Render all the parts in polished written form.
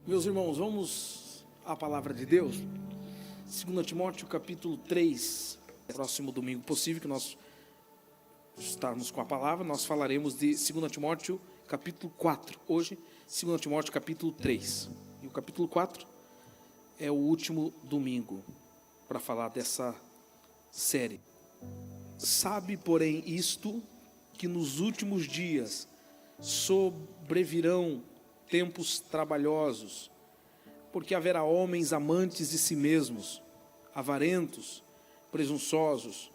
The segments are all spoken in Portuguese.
Meus irmãos, vamos à palavra de Deus. 2 Timóteo capítulo 3. Próximo domingo possível que nós estarmos com a palavra, nós falaremos de 2 Timóteo capítulo 4. Hoje, 2 Timóteo capítulo 3. E o capítulo 4 é o último domingo para falar dessa série. Sabe, porém, isto, que nos últimos dias sobrevirão tempos trabalhosos, porque haverá homens amantes de si mesmos, avarentos, presunçosos,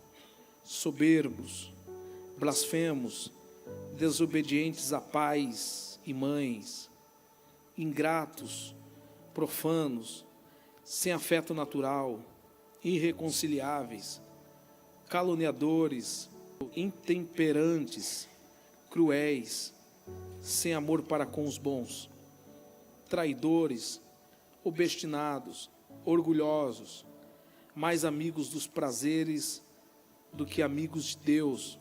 soberbos, blasfemos, desobedientes a pais e mães, ingratos, profanos, sem afeto natural, irreconciliáveis, caluniadores, intemperantes, cruéis, sem amor para com os bons, traidores, obstinados, orgulhosos, mais amigos dos prazeres do que amigos de Deus,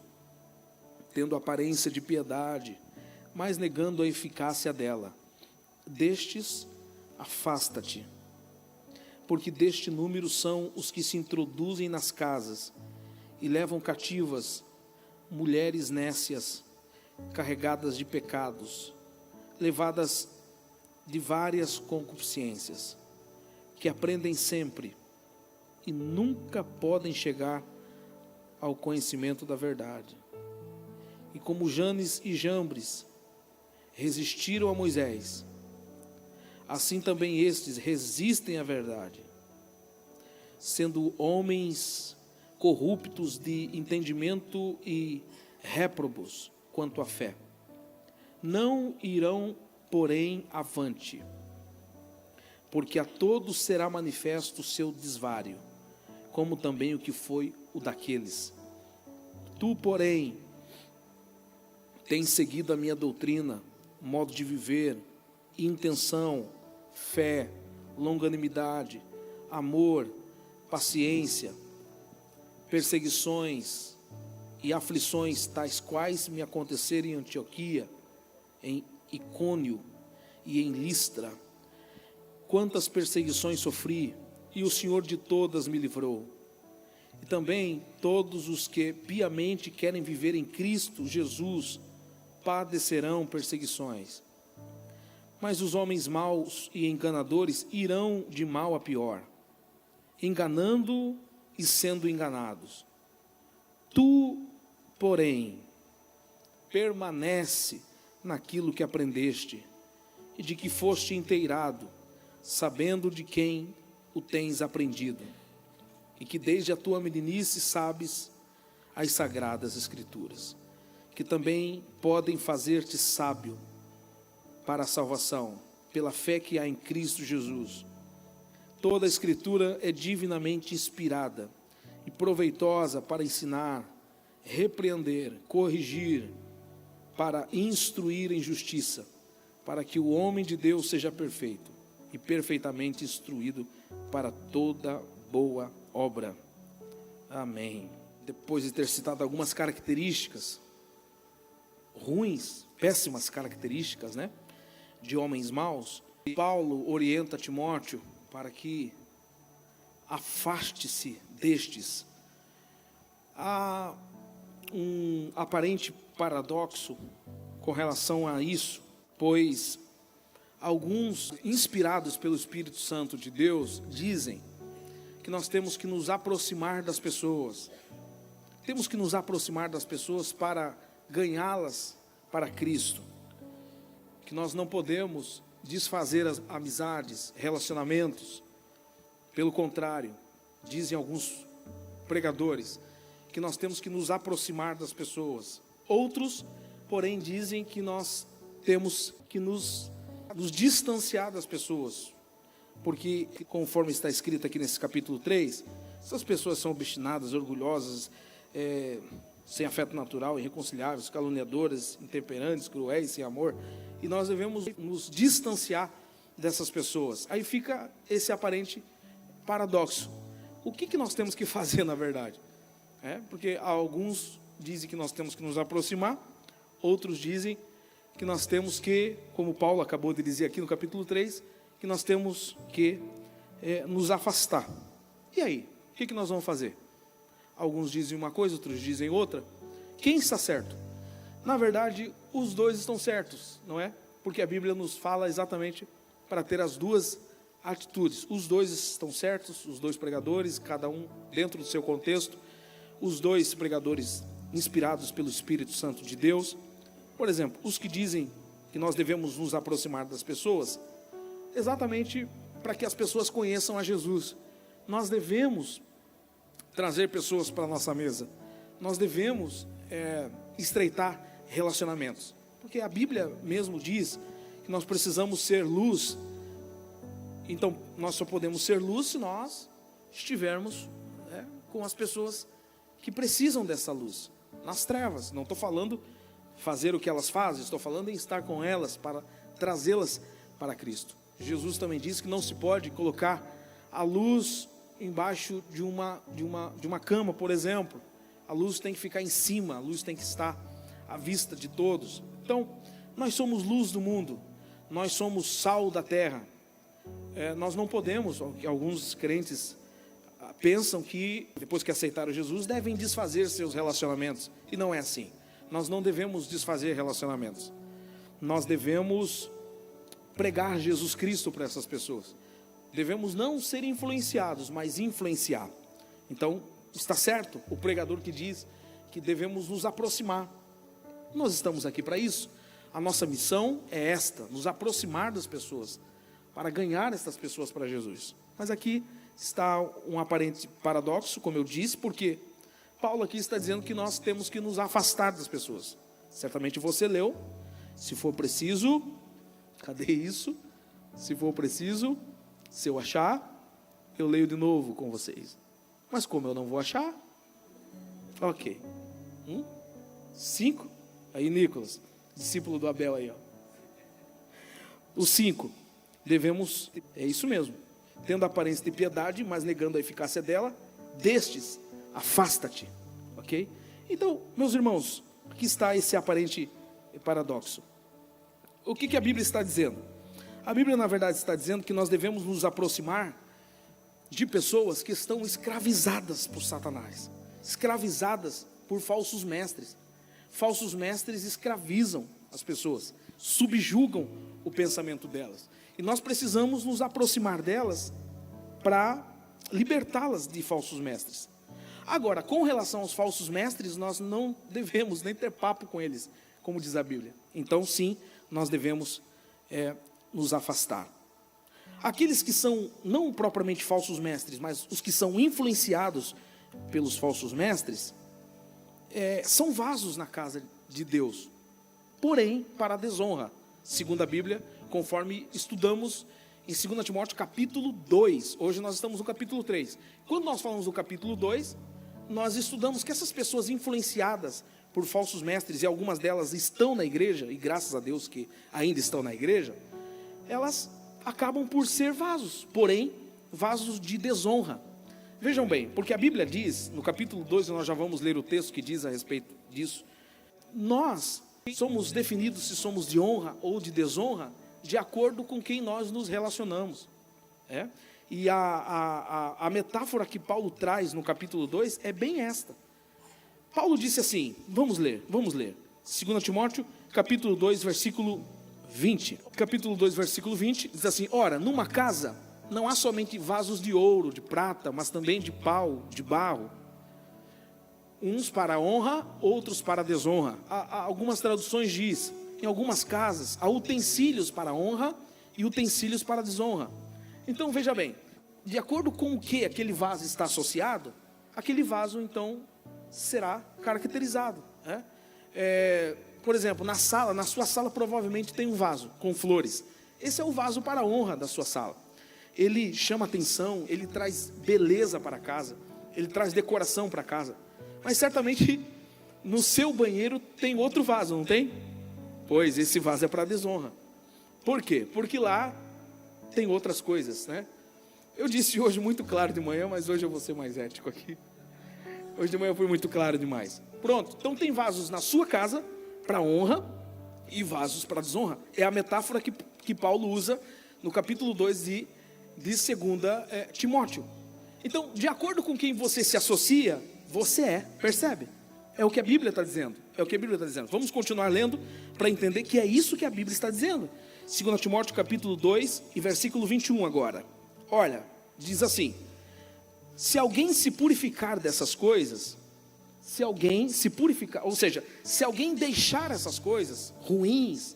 tendo aparência de piedade, mas negando a eficácia dela. Destes, afasta-te, porque deste número são os que se introduzem nas casas e levam cativas mulheres nécias, carregadas de pecados, levadas de várias concupiscências, que aprendem sempre e nunca podem chegar ao conhecimento da verdade. E como Janes e Jambres resistiram a Moisés, assim também estes resistem à verdade, sendo homens corruptos de entendimento e réprobos quanto à fé. Não irão, porém, avante, porque a todos será manifesto o seu desvário, como também o que foi o daqueles. Tu, porém, tens seguido a minha doutrina, modo de viver, intenção, fé, longanimidade, amor, paciência, perseguições e aflições, tais quais me aconteceram em Antioquia, em Icônio e em Listra. Quantas perseguições sofri, e o Senhor de todas me livrou. E também todos os que piamente querem viver em Cristo Jesus padecerão perseguições. Mas os homens maus e enganadores irão de mal a pior, enganando e sendo enganados. Tu, porém, permanece naquilo que aprendeste e de que foste inteirado, sabendo de quem o tens aprendido, e que desde a tua meninice sabes as sagradas Escrituras, que também podem fazer-te sábio para a salvação, pela fé que há em Cristo Jesus. Toda a Escritura é divinamente inspirada e proveitosa para ensinar, repreender, corrigir, para instruir em justiça, para que o homem de Deus seja perfeito e perfeitamente instruído para toda boa obra. Amém. Depois de ter citado algumas características ruins, péssimas características, de homens maus, Paulo orienta Timóteo para que afaste-se destes. Há um aparente paradoxo com relação a isso, pois alguns, inspirados pelo Espírito Santo de Deus, dizem que nós temos que nos aproximar das pessoas. Temos que nos aproximar das pessoas para ganhá-las para Cristo. Que nós não podemos desfazer as amizades, relacionamentos. Pelo contrário, dizem alguns pregadores, que nós temos que nos aproximar das pessoas. Outros, porém, dizem que nós temos que nos distanciar das pessoas, porque, conforme está escrito aqui nesse capítulo 3, essas pessoas são obstinadas, orgulhosas, sem afeto natural, irreconciliáveis, caluniadoras, intemperantes, cruéis, sem amor, e nós devemos nos distanciar dessas pessoas. Aí fica esse aparente paradoxo. O que nós temos que fazer, na verdade? Porque alguns dizem que nós temos que nos aproximar, outros dizem que nós temos que, como Paulo acabou de dizer aqui no capítulo 3, que nós temos que nos afastar. E aí, o que nós vamos fazer? Alguns dizem uma coisa, outros dizem outra. Quem está certo? Na verdade, os dois estão certos, não é? Porque a Bíblia nos fala exatamente para ter as duas atitudes. Os dois estão certos, os dois pregadores, cada um dentro do seu contexto. Os dois pregadores inspirados pelo Espírito Santo de Deus. Por exemplo, os que dizem que nós devemos nos aproximar das pessoas, exatamente para que as pessoas conheçam a Jesus. Nós devemos trazer pessoas para a nossa mesa. Nós devemos estreitar relacionamentos. Porque a Bíblia mesmo diz que nós precisamos ser luz. Então, nós só podemos ser luz se nós estivermos com as pessoas que precisam dessa luz, nas trevas. Não estou falando fazer o que elas fazem, estou falando em estar com elas para trazê-las para Cristo. Jesus também disse que não se pode colocar a luz embaixo de uma cama, por exemplo. A luz tem que ficar em cima, a luz tem que estar à vista de todos. Então, nós somos luz do mundo, nós somos sal da terra. Nós não podemos, alguns crentes pensam que depois que aceitaram Jesus devem desfazer seus relacionamentos, e não é assim. Nós não devemos desfazer relacionamentos, nós devemos pregar Jesus Cristo para essas pessoas. Devemos não ser influenciados, mas influenciar. Então, está certo o pregador que diz que devemos nos aproximar. Nós estamos aqui para isso. A nossa missão é esta, nos aproximar das pessoas, para ganhar essas pessoas para Jesus. Mas aqui está um aparente paradoxo, como eu disse, porque Paulo aqui está dizendo que nós temos que nos afastar das pessoas. Certamente você leu. Se for preciso, cadê isso? Se for preciso, se eu achar, eu leio de novo com vocês. Mas como eu não vou achar, ok. 5, aí Nicolas, discípulo do Abel aí, ó. O 5, devemos, é isso mesmo, tendo a aparência de piedade, mas negando a eficácia dela, destes, afasta-te, ok? Então, meus irmãos, aqui está esse aparente paradoxo. O que a Bíblia está dizendo? A Bíblia, na verdade, está dizendo que nós devemos nos aproximar de pessoas que estão escravizadas por Satanás, escravizadas por falsos mestres. Falsos mestres escravizam as pessoas, subjugam o pensamento delas. E nós precisamos nos aproximar delas para libertá-las de falsos mestres. Agora, com relação aos falsos mestres, nós não devemos nem ter papo com eles, como diz a Bíblia. Então, sim, nós devemos nos afastar. Aqueles que são não propriamente falsos mestres, mas os que são influenciados pelos falsos mestres, são vasos na casa de Deus, porém para a desonra, segundo a Bíblia, conforme estudamos em 2 Timóteo capítulo 2, hoje nós estamos no capítulo 3, quando nós falamos do capítulo 2, nós estudamos que essas pessoas influenciadas por falsos mestres, e algumas delas estão na igreja, e graças a Deus que ainda estão na igreja, elas acabam por ser vasos, porém vasos de desonra. Vejam bem, porque a Bíblia diz, no capítulo 2, nós já vamos ler o texto que diz a respeito disso, nós somos definidos se somos de honra ou de desonra, de acordo com quem nós nos relacionamos. E a metáfora que Paulo traz no capítulo 2 é bem esta. Paulo disse assim, vamos ler, 2 Timóteo, capítulo 2, versículo 20. Capítulo 2, versículo 20, diz assim, ora, numa casa não há somente vasos de ouro, de prata, mas também de pau, de barro, uns para a honra, outros para a desonra. Algumas traduções diz, em algumas casas, há utensílios para a honra e utensílios para a desonra. Então, veja bem, de acordo com o que aquele vaso está associado, aquele vaso, então, será caracterizado. Por exemplo, na sua sala provavelmente tem um vaso com flores. Esse é o vaso para a honra da sua sala. Ele chama atenção, ele traz beleza para casa, ele traz decoração para casa. Mas certamente no seu banheiro tem outro vaso, não tem? Pois esse vaso é para a desonra. Por quê? Porque lá tem outras coisas, né? Eu disse hoje muito claro de manhã, mas hoje eu vou ser mais ético aqui. Hoje de manhã eu fui muito claro demais. Pronto, então tem vasos na sua casa para honra e vasos para desonra. É a metáfora que Paulo usa no capítulo 2 de 2 Timóteo. Então, de acordo com quem você se associa, você é, percebe? É o que a Bíblia está dizendo. É o que a Bíblia está dizendo. Vamos continuar lendo para entender que é isso que a Bíblia está dizendo. 2 Timóteo capítulo 2 e versículo 21 agora. Olha, diz assim: se alguém se purificar dessas coisas, se alguém se purificar, ou seja, se alguém deixar essas coisas ruins,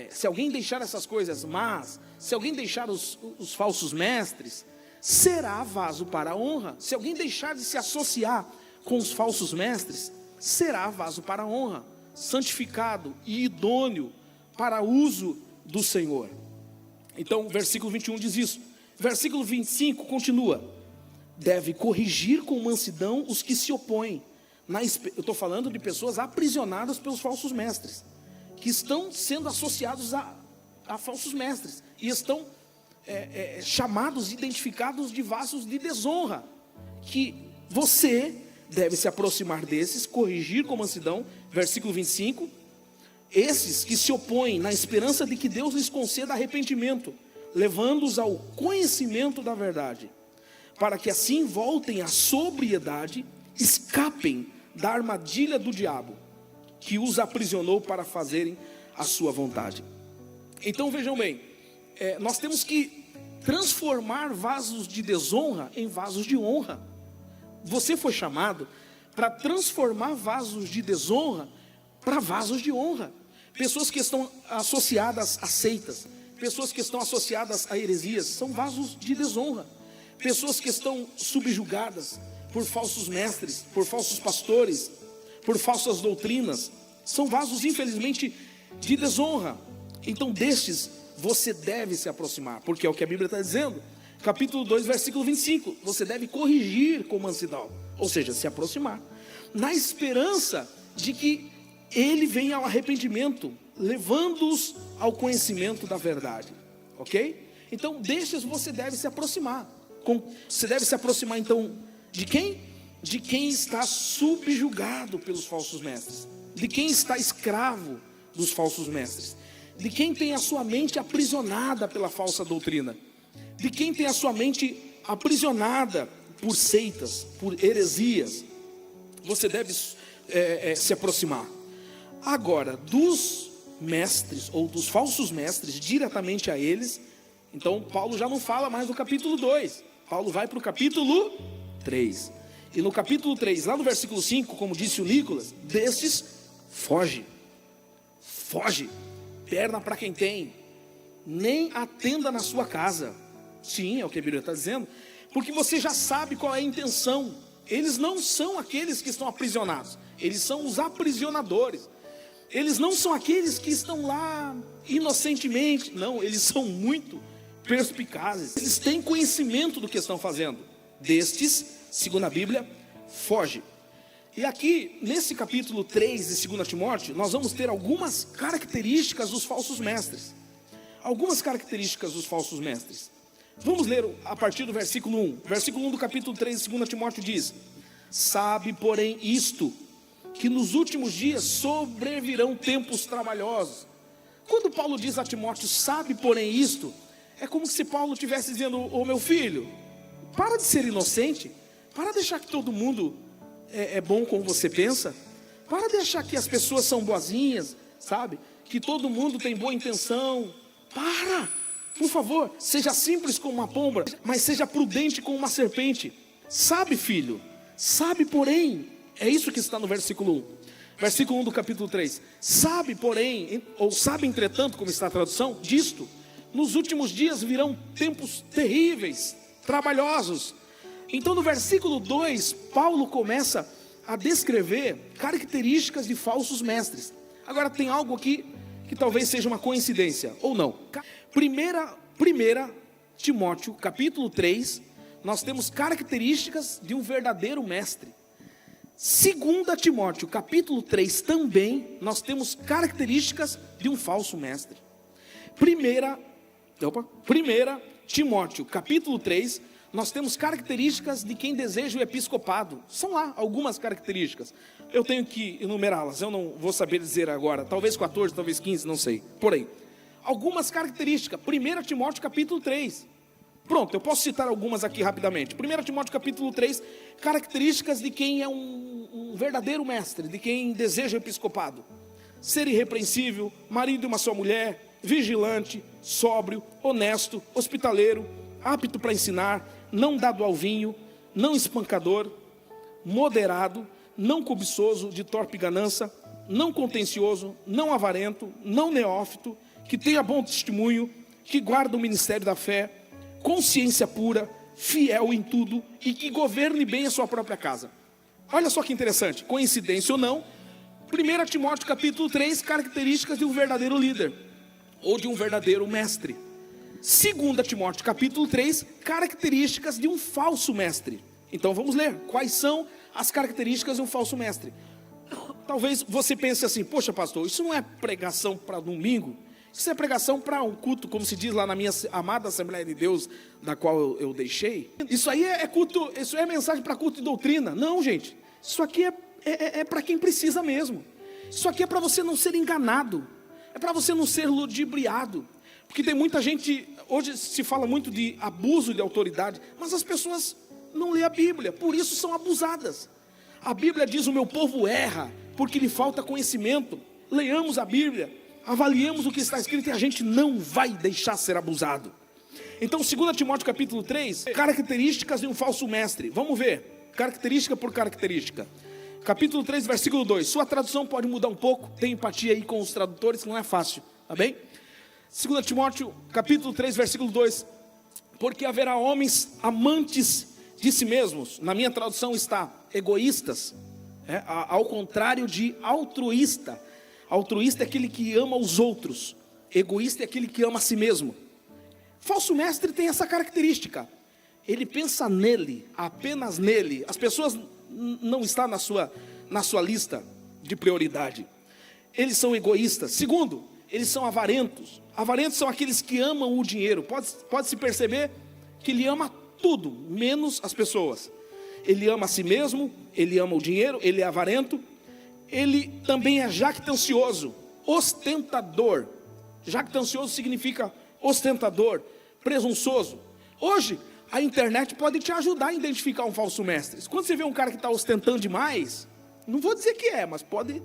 se alguém deixar essas coisas más, se alguém deixar os falsos mestres, será vaso para a honra. Se alguém deixar de se associar com os falsos mestres, será vaso para a honra, santificado e idôneo para uso do Senhor. Então, o versículo 21 diz isso. Versículo 25 continua: deve corrigir com mansidão os que se opõem. Eu estou falando de pessoas aprisionadas pelos falsos mestres, que estão sendo associados a falsos mestres, e estão chamados, identificados de vasos de desonra, que você deve se aproximar desses, corrigir com mansidão. Versículo 25: esses que se opõem na esperança de que Deus lhes conceda arrependimento, levando-os ao conhecimento da verdade, para que assim voltem à sobriedade, escapem da armadilha do diabo, que os aprisionou para fazerem a sua vontade. Então vejam bem, nós temos que transformar vasos de desonra em vasos de honra. Você foi chamado para transformar vasos de desonra para vasos de honra. Pessoas que estão associadas a seitas, pessoas que estão associadas a heresias, são vasos de desonra. Pessoas que estão subjugadas por falsos mestres, por falsos pastores, por falsas doutrinas, são vasos, infelizmente, de desonra. Então, destes você deve se aproximar, porque é o que a Bíblia está dizendo. Capítulo 2, versículo 25: você deve corrigir com mansidão, ou seja, se aproximar, na esperança de que ele venha ao arrependimento, levando-os ao conhecimento da verdade. Ok? Então, destes você deve se aproximar. Você deve se aproximar então de quem? De quem está subjugado pelos falsos mestres, de quem está escravo dos falsos mestres, de quem tem a sua mente aprisionada pela falsa doutrina, de quem tem a sua mente aprisionada por seitas, por heresias. Você deve se aproximar. Agora, dos mestres ou dos falsos mestres, diretamente a eles, então Paulo já não fala mais do capítulo 2, Paulo vai para o capítulo 3. E no capítulo 3, lá no versículo 5, como disse o Nicolas, destes foge, perna para quem tem, nem atenda na sua casa. Sim, é o que a Bíblia está dizendo, porque você já sabe qual é a intenção. Eles não são aqueles que estão aprisionados, eles são os aprisionadores. Eles não são aqueles que estão lá inocentemente, não, eles são muito perspicazes, eles têm conhecimento do que estão fazendo. Destes, segundo a Bíblia, foge. E aqui, nesse capítulo 3 de 2 Timóteo, nós vamos ter algumas características dos falsos mestres. Algumas características dos falsos mestres. Vamos ler a partir do versículo 1. Versículo 1 do capítulo 3 de 2 Timóteo diz: sabe, porém, isto, que nos últimos dias sobrevirão tempos trabalhosos. Quando Paulo diz a Timóteo, sabe, porém, isto, é como se Paulo estivesse dizendo: ô meu filho, para de ser inocente, para de achar que todo mundo é bom como você pensa, para de achar que as pessoas são boazinhas, sabe, que todo mundo tem boa intenção. Para, por favor, seja simples como uma pomba, mas seja prudente como uma serpente. Sabe, filho, sabe, porém, é isso que está no versículo 1. Versículo 1 do capítulo 3. Sabe, porém, ou sabe, entretanto, como está a tradução, disto: nos últimos dias virão tempos terríveis, trabalhosos. Então, no versículo 2, Paulo começa a descrever características de falsos mestres. Agora, tem algo aqui que talvez seja uma coincidência, ou não. Primeira Timóteo, capítulo 3, nós temos características de um verdadeiro mestre. 2 Timóteo, capítulo 3, também nós temos características de um falso mestre. 1 Timóteo, capítulo 3, nós temos características de quem deseja o episcopado. São lá algumas características. Eu tenho que enumerá-las, eu não vou saber dizer agora. Talvez 14, talvez 15, não sei. Porém, algumas características. 1 Timóteo capítulo 3. Pronto, eu posso citar algumas aqui rapidamente. 1 Timóteo capítulo 3, características de quem é um verdadeiro mestre, de quem deseja o episcopado. Ser irrepreensível, marido de uma só mulher, vigilante, sóbrio, honesto, hospitaleiro, apto para ensinar, não dado ao vinho, não espancador, moderado, não cobiçoso, de torpe ganância, não contencioso, não avarento, não neófito, que tenha bom testemunho, que guarda o ministério da fé, consciência pura, fiel em tudo e que governe bem a sua própria casa. Olha só que interessante, coincidência ou não, 1 Timóteo capítulo 3, características de um verdadeiro líder, ou de um verdadeiro mestre. 2 Timóteo capítulo 3, características de um falso mestre. Então vamos ler, quais são as características de um falso mestre. Talvez você pense assim, poxa pastor, isso não é pregação para domingo, isso é pregação para um culto, como se diz lá na minha amada Assembleia de Deus, da qual eu deixei. Isso aí é culto, isso é mensagem para culto de doutrina. Não, gente, isso aqui é para quem precisa mesmo. Isso aqui é para você não ser enganado, é para você não ser ludibriado. Porque tem muita gente, hoje se fala muito de abuso de autoridade, mas as pessoas não lêem a Bíblia, por isso são abusadas. A Bíblia diz: o meu povo erra, porque lhe falta conhecimento. Leiamos a Bíblia, avaliemos o que está escrito e a gente não vai deixar ser abusado. Então 2 Timóteo capítulo 3, características de um falso mestre. Vamos ver, característica por característica. Capítulo 3, versículo 2. Sua tradução pode mudar um pouco, tem empatia aí com os tradutores, que não é fácil, tá bem? 2 Timóteo capítulo 3, versículo 2. Porque haverá homens amantes de si mesmos. Na minha tradução está egoístas, ao contrário de altruísta. Altruísta é aquele que ama os outros, egoísta é aquele que ama a si mesmo. Falso mestre tem essa característica, ele pensa nele, apenas nele. As pessoas não estão na sua lista de prioridade. Eles são egoístas. Segundo, eles são avarentos. Avarentos são aqueles que amam o dinheiro. Pode-se perceber que ele ama tudo, menos as pessoas. Ele ama a si mesmo, ele ama o dinheiro, ele é avarento. Ele também é jactancioso, ostentador. Jactancioso significa ostentador, presunçoso. Hoje, a internet pode te ajudar a identificar um falso mestre. Quando você vê um cara que está ostentando demais, não vou dizer que é, mas pode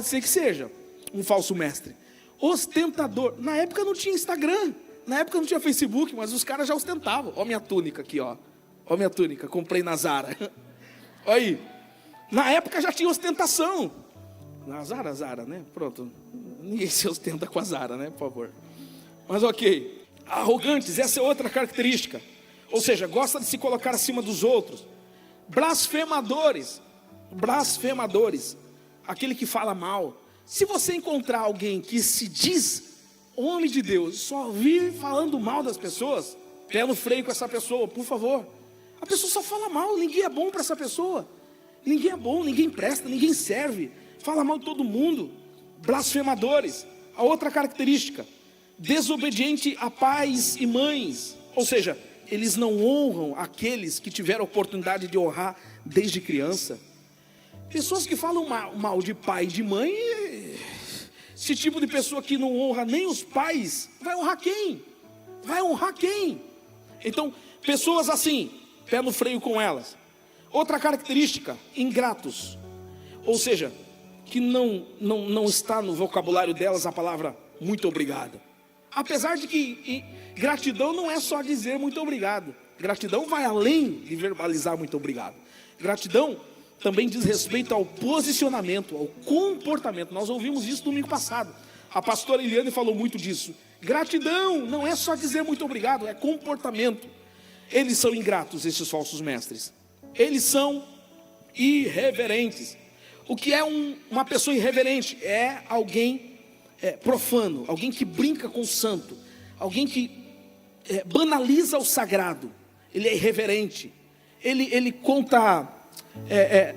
ser que seja um falso mestre. Ostentador. Na época não tinha Instagram, na época não tinha Facebook, mas os caras já ostentavam. Ó minha túnica aqui, ó. Ó minha túnica, comprei na Zara. Olha aí. Na época já tinha ostentação. Na Zara, né? Pronto. Ninguém se ostenta com a Zara, né? Por favor. Mas ok. Arrogantes, essa é outra característica. Ou seja, gosta de se colocar acima dos outros. Blasfemadores. Blasfemadores. Aquele que fala mal. Se você encontrar alguém que se diz homem de Deus, só vive falando mal das pessoas, pé no freio com essa pessoa, por favor. A pessoa só fala mal, ninguém é bom para essa pessoa. Ninguém é bom, ninguém presta, ninguém serve. Fala mal de todo mundo. Blasfemadores. A outra característica: desobediente a pais e mães. Ou seja, eles não honram aqueles que tiveram a oportunidade de honrar desde criança. Pessoas que falam mal de pai e de mãe, esse tipo de pessoa que não honra nem os pais, vai honrar quem? Vai honrar quem? Então, pessoas assim, pé no freio com elas. Outra característica, ingratos. Ou seja, que não está no vocabulário delas a palavra muito obrigado. Apesar de que gratidão não é só dizer muito obrigado. Gratidão vai além de verbalizar muito obrigado. Gratidão também diz respeito ao posicionamento, ao comportamento. Nós ouvimos isso domingo passado. A pastora Eliane falou muito disso. Gratidão não é só dizer muito obrigado, é comportamento. Eles são ingratos, esses falsos mestres. Eles são irreverentes. O que é uma pessoa irreverente? É alguém profano, alguém que brinca com o santo, alguém que banaliza o sagrado. Ele é irreverente. Ele conta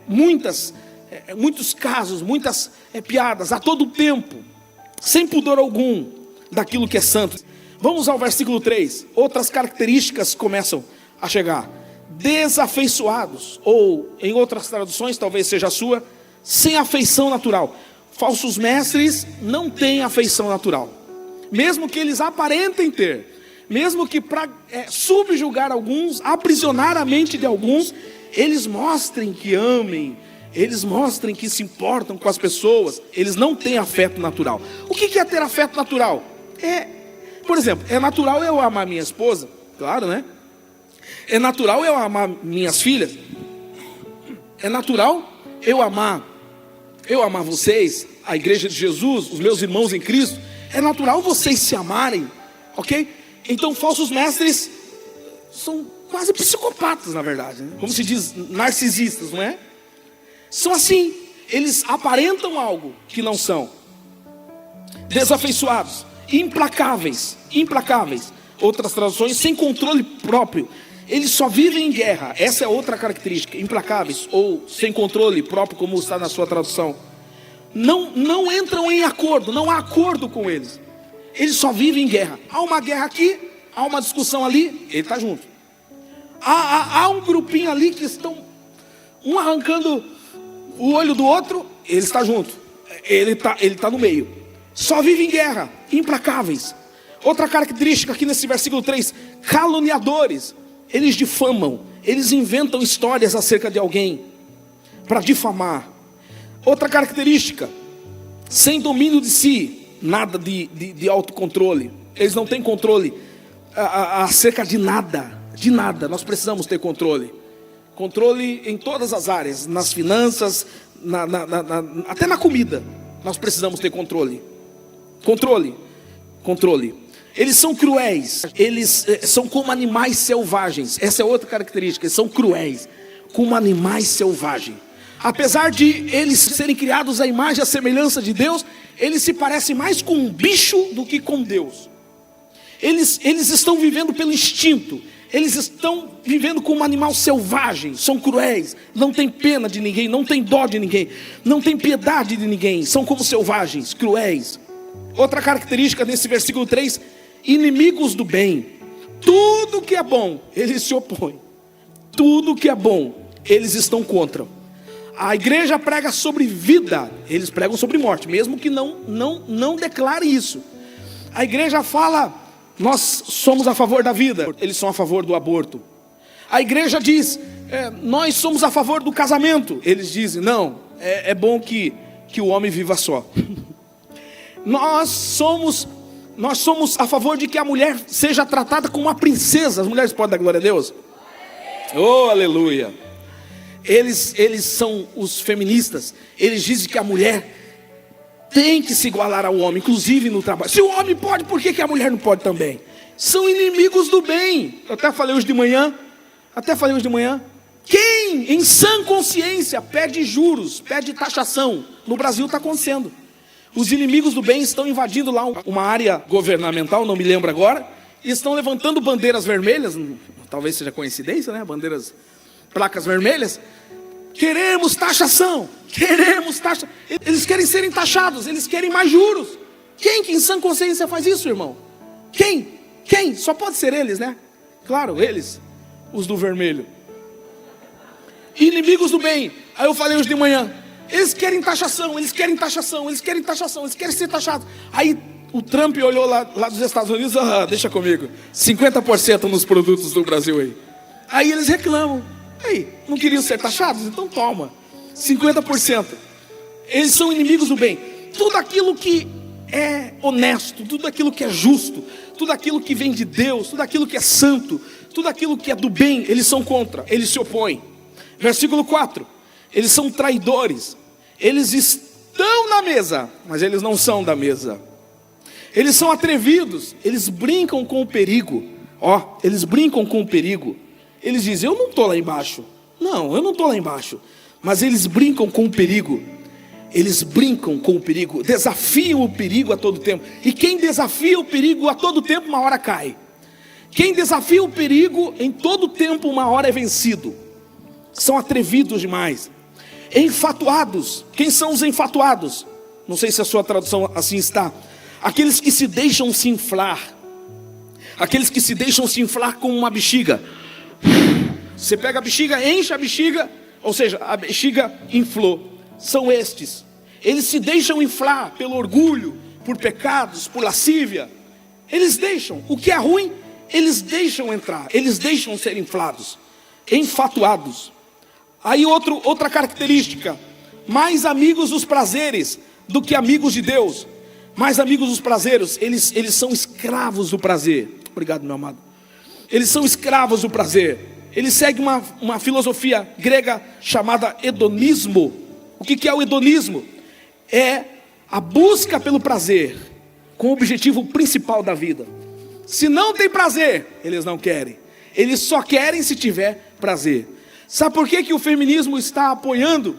muitos casos, muitas piadas a todo tempo, sem pudor algum daquilo que é santo. Vamos ao versículo 3. Outras características começam a chegar. Desafeiçoados, ou em outras traduções, talvez seja a sua, sem afeição natural. Falsos mestres não têm afeição natural. mesmo que eles aparentem ter, mesmo que para subjugar alguns, aprisionar a mente de alguns, eles mostrem que amem, eles mostrem que se importam com as pessoas, eles não têm afeto natural. O que é ter afeto natural? Por exemplo, é natural eu amar minha esposa, claro, né? É natural eu amar minhas filhas. É natural eu amar vocês, a igreja de Jesus, os meus irmãos em Cristo. É natural vocês se amarem, ok? Então falsos mestres são quase psicopatas, na verdade, né? Como se diz, narcisistas, não é? São assim, eles aparentam algo que não são. Desafeiçoados, implacáveis. Outras traduções, sem controle próprio. Eles só vivem em guerra. Essa é outra característica. Implacáveis ou sem controle próprio, como está na sua tradução. Não entram em acordo, não há acordo com eles. Eles só vivem em guerra. Há uma guerra aqui, há uma discussão ali, ele está junto. Há um grupinho ali que estão um arrancando o olho do outro, ele está junto. Ele está no meio. Só vive em guerra, implacáveis. Outra característica aqui nesse versículo 3, caluniadores. Eles difamam, eles inventam histórias acerca de alguém para difamar. Outra característica, sem domínio de si, nada de autocontrole. Eles não têm controle acerca de nada. Nós precisamos ter controle. Controle em todas as áreas, nas finanças, até na comida. Nós precisamos ter controle. Controle. Eles são cruéis, eles são como animais selvagens. Essa é outra característica, eles são cruéis, como animais selvagens. Apesar de eles serem criados à imagem e à semelhança de Deus, eles se parecem mais com um bicho do que com Deus. Eles estão vivendo pelo instinto, eles estão vivendo como um animal selvagem, são cruéis, não tem pena de ninguém, não tem dó de ninguém, não tem piedade de ninguém, são como selvagens, cruéis. Outra característica nesse versículo 3, inimigos do bem. Tudo que é bom, eles se opõem. Tudo que é bom, eles estão contra. A igreja prega sobre vida, eles pregam sobre morte, mesmo que não declare isso. A igreja fala, nós somos a favor da vida, eles são a favor do aborto. A igreja diz, nós somos a favor do casamento, eles dizem, não, é bom que o homem viva só. Nós somos a favor de que a mulher seja tratada como uma princesa. As mulheres podem dar glória a Deus? Oh, aleluia. Eles são os feministas. Eles dizem que a mulher tem que se igualar ao homem, inclusive no trabalho. Se o homem pode, por que a mulher não pode também? São inimigos do bem. Eu até falei hoje de manhã. Quem em sã consciência pede juros, pede taxação? No Brasil está acontecendo. Os inimigos do bem estão invadindo lá uma área governamental, não me lembro agora, e estão levantando bandeiras vermelhas, talvez seja coincidência, né? Placas vermelhas. Queremos taxação, eles querem serem taxados, eles querem mais juros. Quem que em sã consciência faz isso, irmão? Quem? Só pode ser eles, né? Claro, eles, os do vermelho. Inimigos do bem. Aí eu falei hoje de manhã, eles querem taxação, eles querem ser taxados. Aí o Trump olhou lá dos Estados Unidos, deixa comigo, 50% nos produtos do Brasil aí. Aí eles reclamam, não queriam ser taxados? Então toma, 50%. Eles são inimigos do bem. Tudo aquilo que é honesto, tudo aquilo que é justo, tudo aquilo que vem de Deus, tudo aquilo que é santo, tudo aquilo que é do bem, eles são contra, eles se opõem. Versículo 4, eles são traidores, eles estão na mesa, mas eles não são da mesa. Eles são atrevidos, eles brincam com o perigo. Eles brincam com o perigo. Eles dizem, eu não estou lá embaixo. Não, eu não estou lá embaixo. Mas eles brincam com o perigo. Eles brincam com o perigo, desafiam o perigo a todo tempo. E quem desafia o perigo a todo tempo, uma hora cai. Quem desafia o perigo em todo tempo, uma hora é vencido. São atrevidos demais. Enfatuados. Quem são os enfatuados? Não sei se a sua tradução assim está. Aqueles que se deixam se inflar. Aqueles que se deixam se inflar como uma bexiga. Você pega a bexiga, enche a bexiga, ou seja, a bexiga inflou. São estes. Eles se deixam inflar pelo orgulho, por pecados, por lascívia. Eles deixam. O que é ruim, eles deixam entrar. Eles deixam ser inflados, enfatuados. Aí outra característica: mais amigos dos prazeres do que amigos de Deus. Mais amigos dos prazeres, eles são escravos do prazer. Obrigado, meu amado. Eles são escravos do prazer. Eles seguem uma filosofia grega chamada hedonismo. O que é o hedonismo? É a busca pelo prazer com o objetivo principal da vida. Se não tem prazer, eles não querem. Eles só querem se tiver prazer. Sabe por que o feminismo está apoiando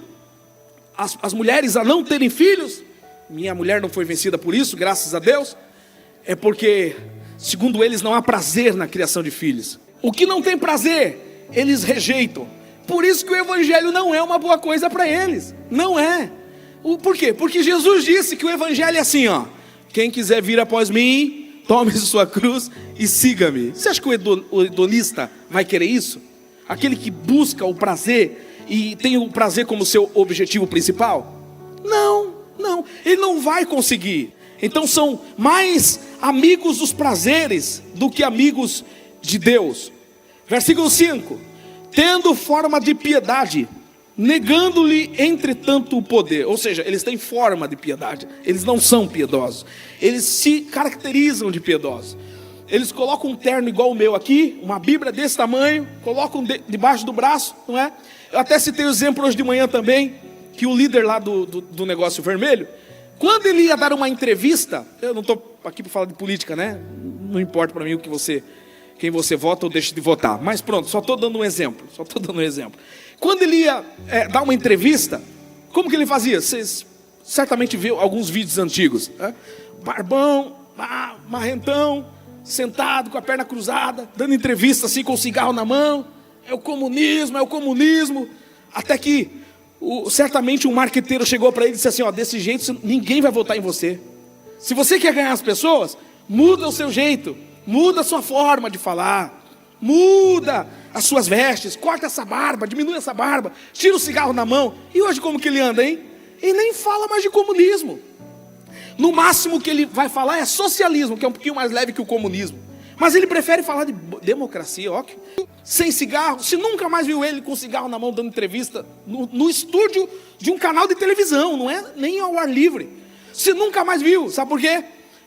as mulheres a não terem filhos? Minha mulher não foi vencida por isso, graças a Deus. É porque, segundo eles, não há prazer na criação de filhos. O que não tem prazer, eles rejeitam. Por isso que o evangelho não é uma boa coisa para eles. Não é. Por quê? Porque Jesus disse que o evangelho é assim, ó: quem quiser vir após mim, tome sua cruz e siga-me. Você acha que o hedonista vai querer isso? Aquele que busca o prazer e tem o prazer como seu objetivo principal? Não. Ele não vai conseguir. Então são mais amigos dos prazeres do que amigos de Deus. Versículo 5: tendo forma de piedade, negando-lhe entretanto o poder. Ou seja, eles têm forma de piedade, eles não são piedosos. Eles se caracterizam de piedosos. Eles colocam um terno igual o meu aqui, uma Bíblia desse tamanho, colocam debaixo do braço, não é? Eu até citei o exemplo hoje de manhã também, que o líder lá do negócio vermelho, quando ele ia dar uma entrevista, eu não estou aqui para falar de política, né? Não importa para mim quem você vota ou deixa de votar. Mas pronto, só estou dando um exemplo. Quando ele ia dar uma entrevista, como que ele fazia? Vocês certamente viram alguns vídeos antigos, né? Barbão, marrentão, sentado com a perna cruzada, dando entrevista assim com o cigarro na mão. É o comunismo. Até que certamente um marqueteiro chegou para ele e disse assim: ó, desse jeito ninguém vai votar em você. Se você quer ganhar as pessoas, muda o seu jeito, muda a sua forma de falar, muda as suas vestes, corta essa barba, diminui essa barba, tira o cigarro na mão. E hoje como que ele anda, hein? Ele nem fala mais de comunismo. No máximo que ele vai falar é socialismo, que é um pouquinho mais leve que o comunismo. Mas ele prefere falar de democracia, ó, sem cigarro. Se nunca mais viu ele com cigarro na mão dando entrevista no estúdio de um canal de televisão, não é nem ao ar livre. Se nunca mais viu, sabe por quê?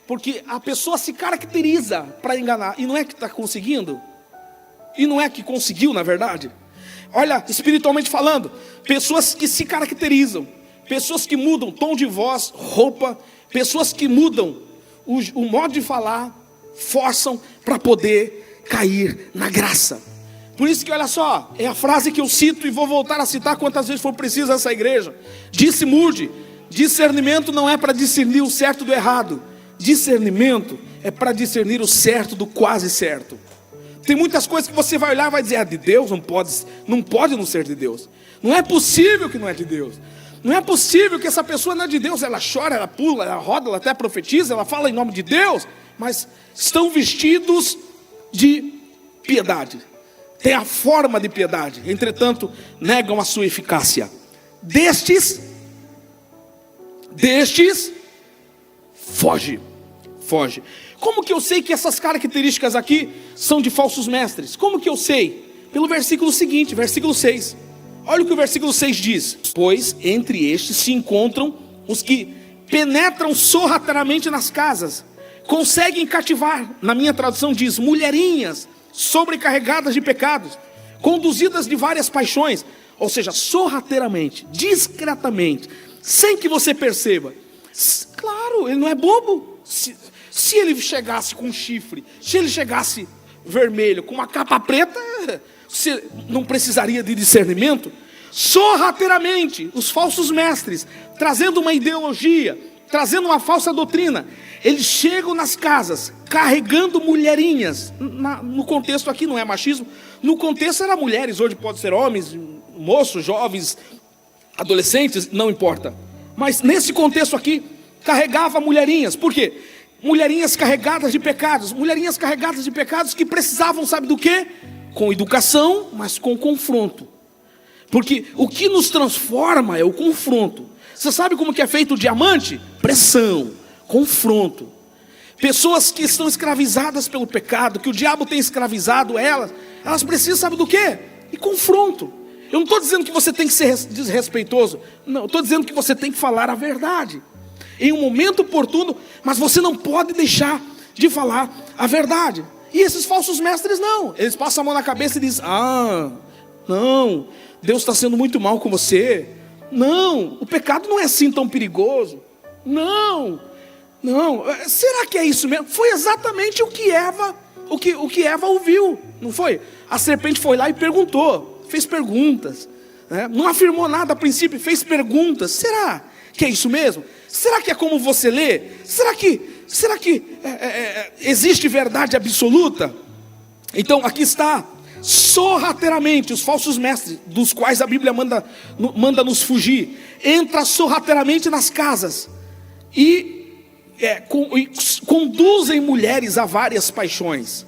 Porque a pessoa se caracteriza para enganar. E não é que está conseguindo? E não é que conseguiu, na verdade? Olha, espiritualmente falando, pessoas que se caracterizam, pessoas que mudam tom de voz, roupa, pessoas que mudam o modo de falar, forçam para poder cair na graça. Por isso que olha só, é a frase que eu cito e vou voltar a citar quantas vezes for preciso essa igreja. Disse Moody: discernimento não é para discernir o certo do errado, discernimento é para discernir o certo do quase certo. Tem muitas coisas que você vai olhar e vai dizer: de Deus não pode não ser de Deus. Não é possível que não é de Deus. Não é possível que essa pessoa não é de Deus. Ela chora, ela pula, ela roda, ela até profetiza, ela fala em nome de Deus, mas estão vestidos de piedade, tem a forma de piedade, entretanto negam a sua eficácia. Destes foge. Como que eu sei que essas características aqui são de falsos mestres? Como que eu sei? Pelo versículo seguinte, versículo 6. Olha o que o versículo 6 diz: pois entre estes se encontram os que penetram sorrateiramente nas casas, conseguem cativar, na minha tradução diz, mulherinhas sobrecarregadas de pecados, conduzidas de várias paixões. Ou seja, sorrateiramente, discretamente, sem que você perceba. Claro, ele não é bobo. Se ele chegasse com um chifre, se ele chegasse vermelho, com uma capa preta, você não precisaria de discernimento. Sorrateiramente, os falsos mestres, trazendo uma ideologia, trazendo uma falsa doutrina, eles chegam nas casas, carregando mulherinhas. No contexto aqui não é machismo, no contexto era mulheres, hoje pode ser homens, moços, jovens, adolescentes, não importa. Mas nesse contexto aqui, carregava mulherinhas. Por quê? Mulherinhas carregadas de pecados que precisavam, sabe do quê? Com educação, mas com confronto. Porque o que nos transforma é o confronto. Você sabe como que é feito o diamante? Pressão, confronto. pessoas que estão escravizadas pelo pecado, que o diabo tem escravizado elas precisam, sabe do quê? De confronto. Eu não estou dizendo que você tem que ser desrespeitoso, não, eu estou dizendo que você tem que falar a verdade, em um momento oportuno, mas você não pode deixar de falar a verdade. E esses falsos mestres não, eles passam a mão na cabeça e dizem: não, Deus está sendo muito mal com você, não, o pecado não é assim tão perigoso, não, será que é isso mesmo? Foi exatamente o que Eva ouviu, não foi? A serpente foi lá e perguntou, fez perguntas, né? Não afirmou nada a princípio, fez perguntas. Será que é isso mesmo? Será que é como você lê? Será que existe verdade absoluta? Então aqui está, sorrateiramente, os falsos mestres, dos quais a Bíblia manda nos fugir, entra sorrateiramente nas casas e conduzem mulheres a várias paixões.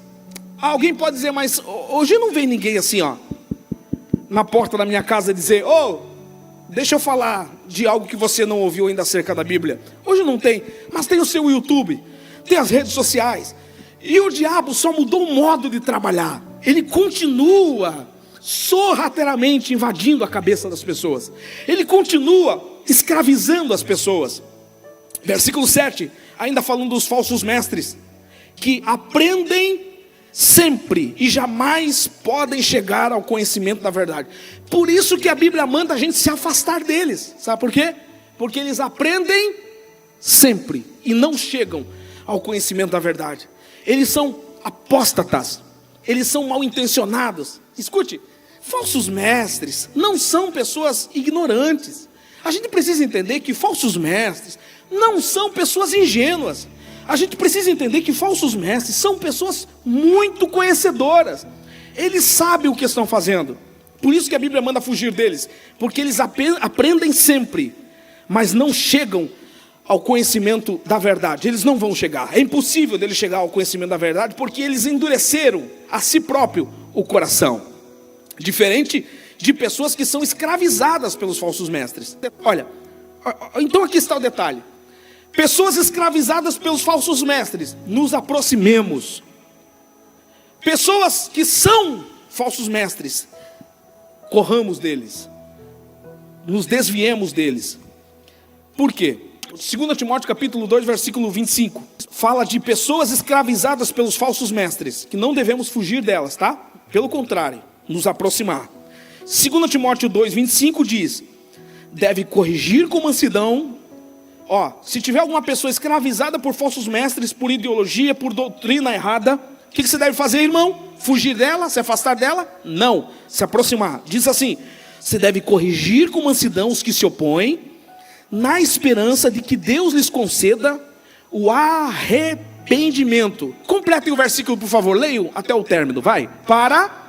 Alguém pode dizer: mas hoje não vem ninguém assim, na porta da minha casa dizer: deixa eu falar de algo que você não ouviu ainda acerca da Bíblia. Hoje não tem, mas tem o seu YouTube, tem as redes sociais. E o diabo só mudou o modo de trabalhar. Ele continua sorrateiramente invadindo a cabeça das pessoas. Ele continua escravizando as pessoas. Versículo 7, ainda falando dos falsos mestres, que aprendem sempre e jamais podem chegar ao conhecimento da verdade. Por isso que a Bíblia manda a gente se afastar deles. Sabe por quê? Porque eles aprendem sempre e não chegam ao conhecimento da verdade. Eles são apóstatas, eles são mal intencionados. Escute, falsos mestres não são pessoas ignorantes. A gente precisa entender que falsos mestres não são pessoas ingênuas. A gente precisa entender que falsos mestres são pessoas muito conhecedoras. Eles sabem o que estão fazendo. Por isso que a Bíblia manda fugir deles, porque eles aprendem sempre, mas não chegam ao conhecimento da verdade. Eles não vão chegar. É impossível deles chegar ao conhecimento da verdade, porque eles endureceram a si próprio o coração. Diferente de pessoas que são escravizadas pelos falsos mestres. Olha, então aqui está o detalhe. Pessoas escravizadas pelos falsos mestres, nos aproximemos. Pessoas que são falsos mestres, corramos deles, nos desviemos deles. Por quê? 2 Timóteo capítulo 2, versículo 25, fala de pessoas escravizadas pelos falsos mestres, que não devemos fugir delas, tá? Pelo contrário, nos aproximar. 2 Timóteo 2, 25 diz: deve corrigir com mansidão. Se tiver alguma pessoa escravizada por falsos mestres, por ideologia, por doutrina errada, o que você deve fazer, irmão? Fugir dela? Se afastar dela? Não, se aproximar. Diz assim: você deve corrigir com mansidão os que se opõem, na esperança de que Deus lhes conceda o arrependimento. Completem o versículo, por favor, leiam até o término, vai. Para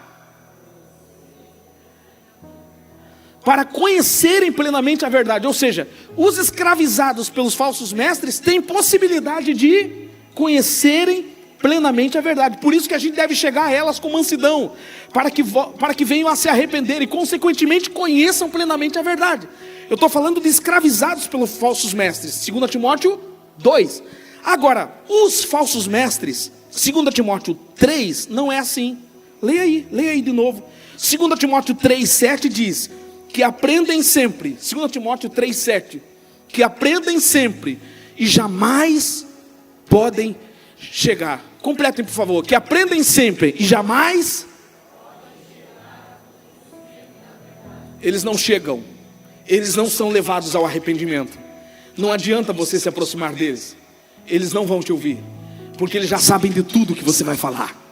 conhecerem plenamente a verdade. Ou seja, os escravizados pelos falsos mestres têm possibilidade de conhecerem plenamente a verdade. Por isso que a gente deve chegar a elas com mansidão, para que venham a se arrepender e consequentemente conheçam plenamente a verdade. Eu estou falando de escravizados pelos falsos mestres, 2 Timóteo 2. Agora, os falsos mestres, 2 Timóteo 3, não é assim. Leia aí de novo. 2 Timóteo 3, 7 diz que aprendem sempre, 2 Timóteo 3, 7, que aprendem sempre e jamais podem chegar. Completem, por favor. Que aprendem sempre e jamais. Eles não chegam. Eles não são levados ao arrependimento. Não adianta você se aproximar deles. Eles não vão te ouvir, porque eles já sabem de tudo que você vai falar.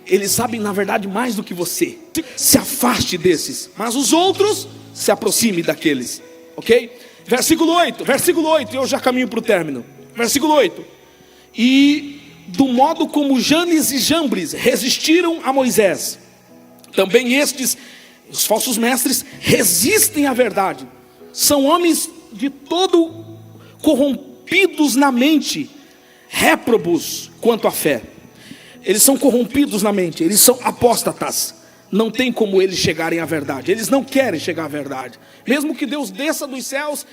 Eles sabem, na verdade, mais do que você. Se afaste desses, mas os outros, se aproxime daqueles, ok? Versículo 8, eu já caminho para o término. Versículo 8: e do modo como Janes e Jambres resistiram a Moisés, também estes, os falsos mestres, resistem à verdade. São homens de todo corrompidos na mente, réprobos quanto à fé. Eles são corrompidos na mente, eles são apóstatas. Não tem como eles chegarem à verdade. Eles não querem chegar à verdade. Mesmo que Deus desça dos céus,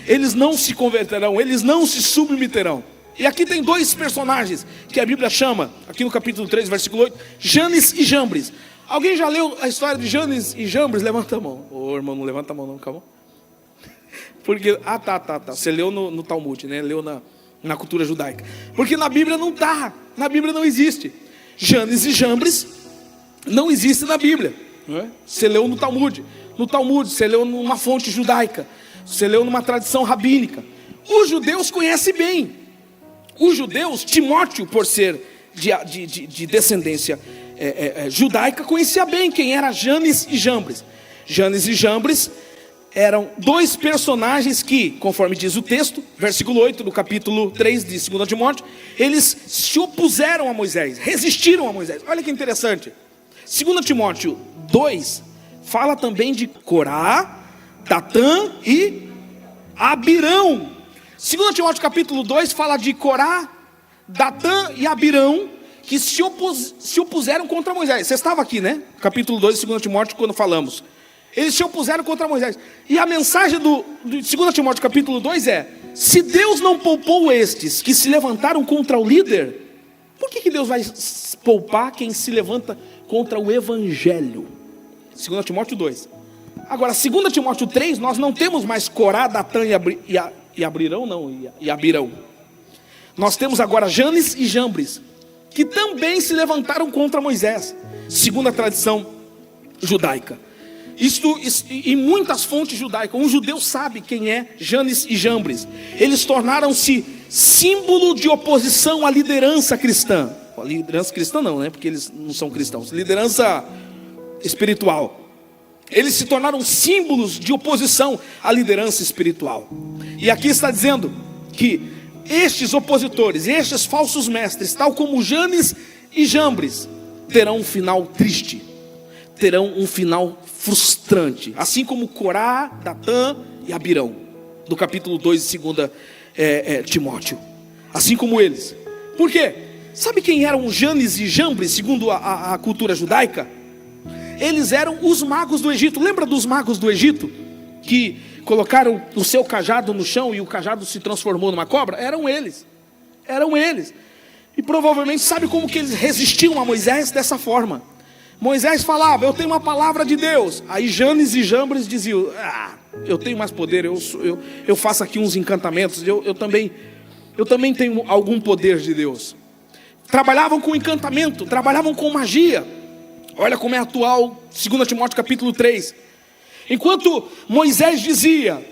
eles não se converterão, eles não se submeterão. E aqui tem dois personagens que a Bíblia chama, aqui no capítulo 3, versículo 8, Janes e Jambres. Alguém já leu a história de Janes e Jambres? Levanta a mão. Ô irmão, não levanta a mão não, calma. Porque, tá. Você leu no Talmud, né? Leu na cultura judaica. Porque na Bíblia não está, na Bíblia não existe. Janes e Jambres não existe na Bíblia. Não é? Você leu no Talmud, você leu numa fonte judaica, você leu numa tradição rabínica. Os judeus conhecem bem. Os judeus, Timóteo, por ser de descendência judaica, conhecia bem quem era Janes e Jambres. Janes e Jambres eram dois personagens que, conforme diz o texto, versículo 8 do capítulo 3 de 2 Timóteo, eles se opuseram a Moisés, resistiram a Moisés. Olha que interessante. 2 Timóteo 2 fala também de Corá, Datã e Abirão. 2 Timóteo capítulo 2 fala de Corá, Datã e Abirão, que se opuseram contra Moisés. Você estava aqui, né? Capítulo 2 de 2 Timóteo, quando falamos. Eles se opuseram contra Moisés. E a mensagem do 2 Timóteo capítulo 2 é: se Deus não poupou estes que se levantaram contra o líder, por que Deus vai poupar quem se levanta contra o evangelho? 2 Timóteo 2. Agora, 2 Timóteo 3, nós não temos mais Corá, Datã e Abirão. Nós temos agora Janes e Jambres, que também se levantaram contra Moisés, segundo a tradição judaica. Isto em muitas fontes judaicas, um judeu sabe quem é Janes e Jambres. Eles tornaram-se símbolo de oposição à liderança cristã. A liderança cristã não, né? Porque eles não são cristãos. Liderança espiritual. Eles se tornaram símbolos de oposição à liderança espiritual. E aqui está dizendo que estes opositores, estes falsos mestres, tal como Janes e Jambres, terão um final triste, terão um final frustrante, assim como Corá, Datã e Abirão, do capítulo 2 de 2 Timóteo, assim como eles. Por quê? Sabe quem eram Janes e Jambres, segundo a cultura judaica? Eles eram os magos do Egito. Lembra dos magos do Egito? Que colocaram o seu cajado no chão e o cajado se transformou numa cobra? Eram eles. E provavelmente, sabe como que eles resistiam a Moisés? Dessa forma. Moisés falava: eu tenho uma palavra de Deus. Aí Janes e Jambres diziam: eu tenho mais poder, eu faço aqui uns encantamentos, eu também tenho algum poder de Deus. Trabalhavam com encantamento, trabalhavam com magia. Olha como é atual 2 Timóteo capítulo 3. Enquanto Moisés dizia: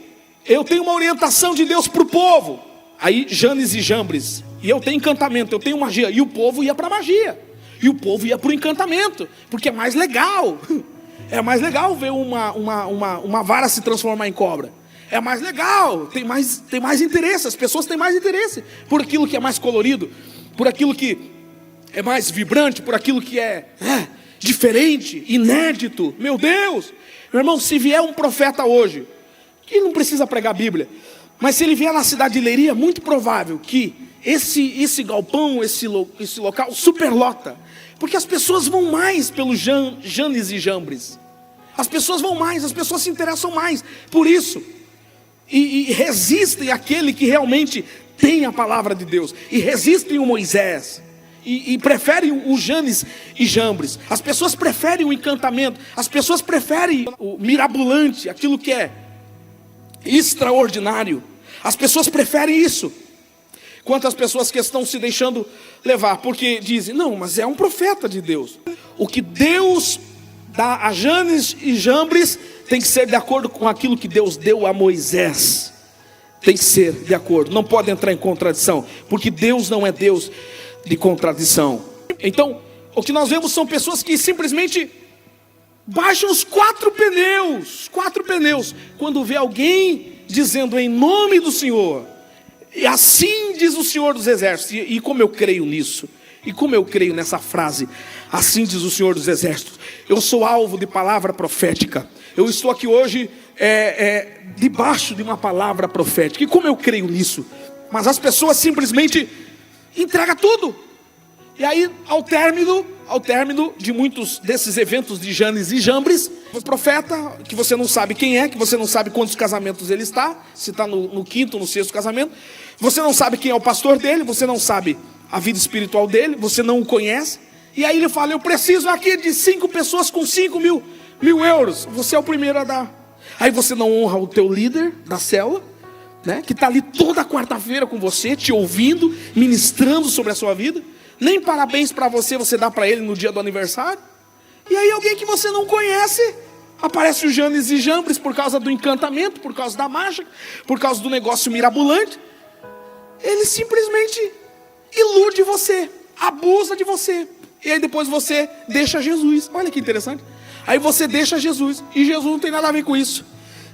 eu tenho uma orientação de Deus para o povo. Aí Janes e Jambres: e eu tenho encantamento, eu tenho magia. E o povo ia para a magia. E o povo ia para o encantamento, porque é mais legal. É mais legal ver uma vara se transformar em cobra. É mais legal, tem mais interesse. As pessoas têm mais interesse por aquilo que é mais colorido, por aquilo que é mais vibrante, por aquilo que é diferente, inédito. Meu Deus, meu irmão, se vier um profeta hoje, que não precisa pregar a Bíblia, mas se ele vier na cidade de Leiria, é muito provável que esse galpão, esse local superlota, porque as pessoas vão mais pelo Janes e Jambres. As pessoas vão mais, as pessoas se interessam mais por isso, e resistem àquele que realmente tem a palavra de Deus, e resistem o Moisés, e preferem o Janes e Jambres. As pessoas preferem o encantamento, as pessoas preferem o mirabolante, aquilo que é extraordinário. As pessoas preferem isso. Quantas pessoas que estão se deixando levar, porque dizem: não, mas é um profeta de Deus. O que Deus dá a Janes e Jambres tem que ser de acordo com aquilo que Deus deu a Moisés. Tem que ser de acordo, não pode entrar em contradição, porque Deus não é Deus de contradição. Então, o que nós vemos são pessoas que simplesmente baixam os quatro pneus, quando vê alguém dizendo: em nome do Senhor, e assim diz o Senhor dos Exércitos. E como eu creio nisso, e como eu creio nessa frase, assim diz o Senhor dos Exércitos. Eu sou alvo de palavra profética. Eu estou aqui hoje debaixo de uma palavra profética. E como eu creio nisso? Mas as pessoas simplesmente entregam tudo. E aí, ao ao término de muitos desses eventos de Janes e Jambres, o profeta, que você não sabe quem é, que você não sabe quantos casamentos ele está, se está no quinto ou no sexto casamento, você não sabe quem é o pastor dele, você não sabe a vida espiritual dele, você não o conhece, e aí ele fala, eu preciso aqui de 5 pessoas com 5 mil euros, você é o primeiro a dar. Aí você não honra o teu líder da célula, né, que está ali toda quarta-feira com você, te ouvindo, ministrando sobre a sua vida, nem parabéns para você dá para ele no dia do aniversário, e aí alguém que você não conhece, aparece o Janes e Jambres por causa do encantamento, por causa da mágica, por causa do negócio mirabolante, ele simplesmente ilude você, abusa de você, e aí depois você deixa Jesus. Olha que interessante, aí você deixa Jesus, e Jesus não tem nada a ver com isso.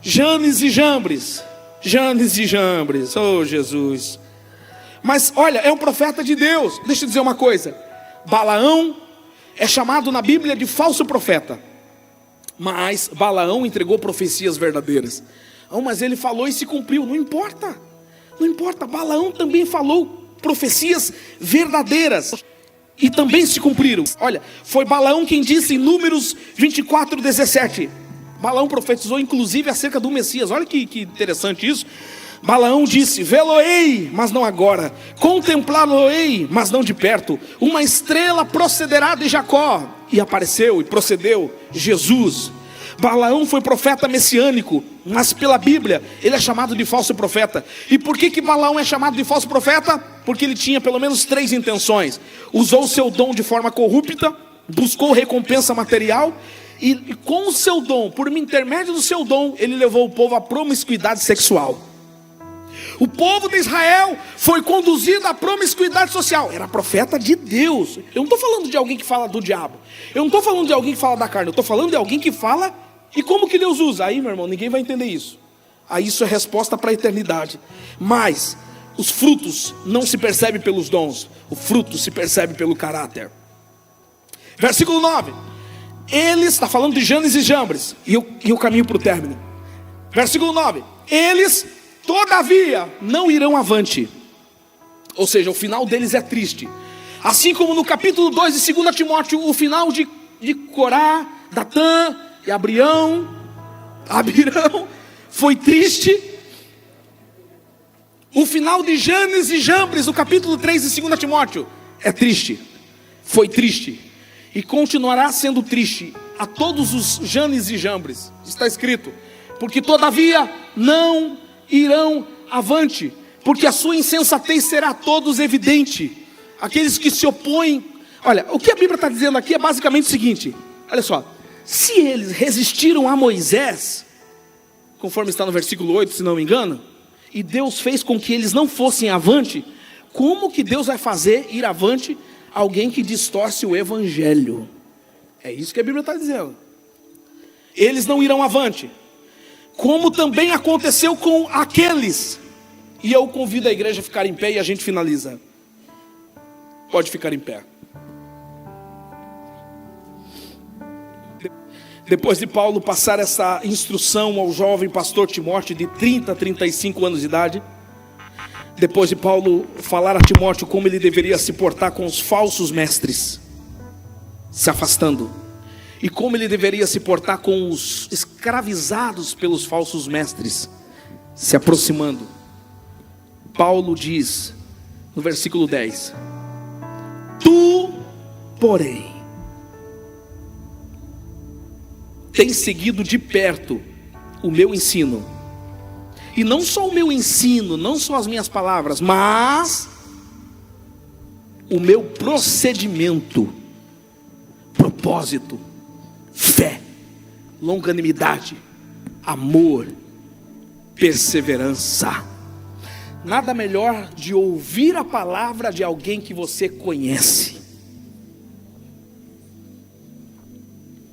Janes e Jambres, oh Jesus. Mas olha, é um profeta de Deus. Deixa eu dizer uma coisa, Balaão é chamado na Bíblia de falso profeta, mas Balaão entregou profecias verdadeiras. Mas ele falou e se cumpriu, não importa, Balaão também falou profecias verdadeiras e também se cumpriram. Olha, foi Balaão quem disse em Números 24:17, Balaão profetizou inclusive acerca do Messias. Olha que interessante isso. Balaão disse, vê-lo-ei, mas não agora, contemplá-lo-ei, mas não de perto, uma estrela procederá de Jacó, e apareceu e procedeu Jesus. Balaão foi profeta messiânico, mas pela Bíblia ele é chamado de falso profeta. E por que Balaão é chamado de falso profeta? Porque ele tinha pelo menos 3 intenções. Usou o seu dom de forma corrupta, buscou recompensa material, e com o seu dom, por intermédio do seu dom, ele levou o povo à promiscuidade sexual. O povo de Israel foi conduzido à promiscuidade social. Era profeta de Deus. Eu não estou falando de alguém que fala do diabo, eu não estou falando de alguém que fala da carne, eu estou falando de alguém que fala. E como que Deus usa? Aí, meu irmão, ninguém vai entender isso. Aí isso é resposta para a eternidade. Mas os frutos não se percebem pelos dons, o fruto se percebe pelo caráter. Versículo 9. Eles, está falando de Janes e Jambres, e eu caminho para o término. Versículo 9. Eles, todavia, não irão avante. Ou seja, o final deles é triste. Assim como no capítulo 2 de 2 Timóteo, o final de Corá, Datã e Abirão foi triste. O final de Janes e Jambres, no capítulo 3 de 2 Timóteo, é triste. Foi triste. E continuará sendo triste a todos os Janes e Jambres. Está escrito, porque todavia não irão avante, porque a sua insensatez será a todos evidente. Aqueles que se opõem. Olha, o que a Bíblia está dizendo aqui é basicamente o seguinte, olha só, se eles resistiram a Moisés, conforme está no versículo 8, se não me engano, e Deus fez com que eles não fossem avante, como que Deus vai fazer ir avante alguém que distorce o evangelho? É isso que a Bíblia está dizendo. Eles não irão avante, como também aconteceu com aqueles. E eu convido a igreja a ficar em pé e a gente finaliza. Pode ficar em pé. Depois de Paulo passar essa instrução ao jovem pastor Timóteo de 30 a 35 anos de idade, depois de Paulo falar a Timóteo como ele deveria se portar com os falsos mestres, se afastando, e como ele deveria se portar com os escravizados pelos falsos mestres, se aproximando, Paulo diz no versículo 10: tu, porém, tens seguido de perto o meu ensino, e não só o meu ensino, não só as minhas palavras, mas o meu procedimento, propósito, fé, longanimidade, amor, perseverança. Nada melhor de ouvir a palavra de alguém que você conhece.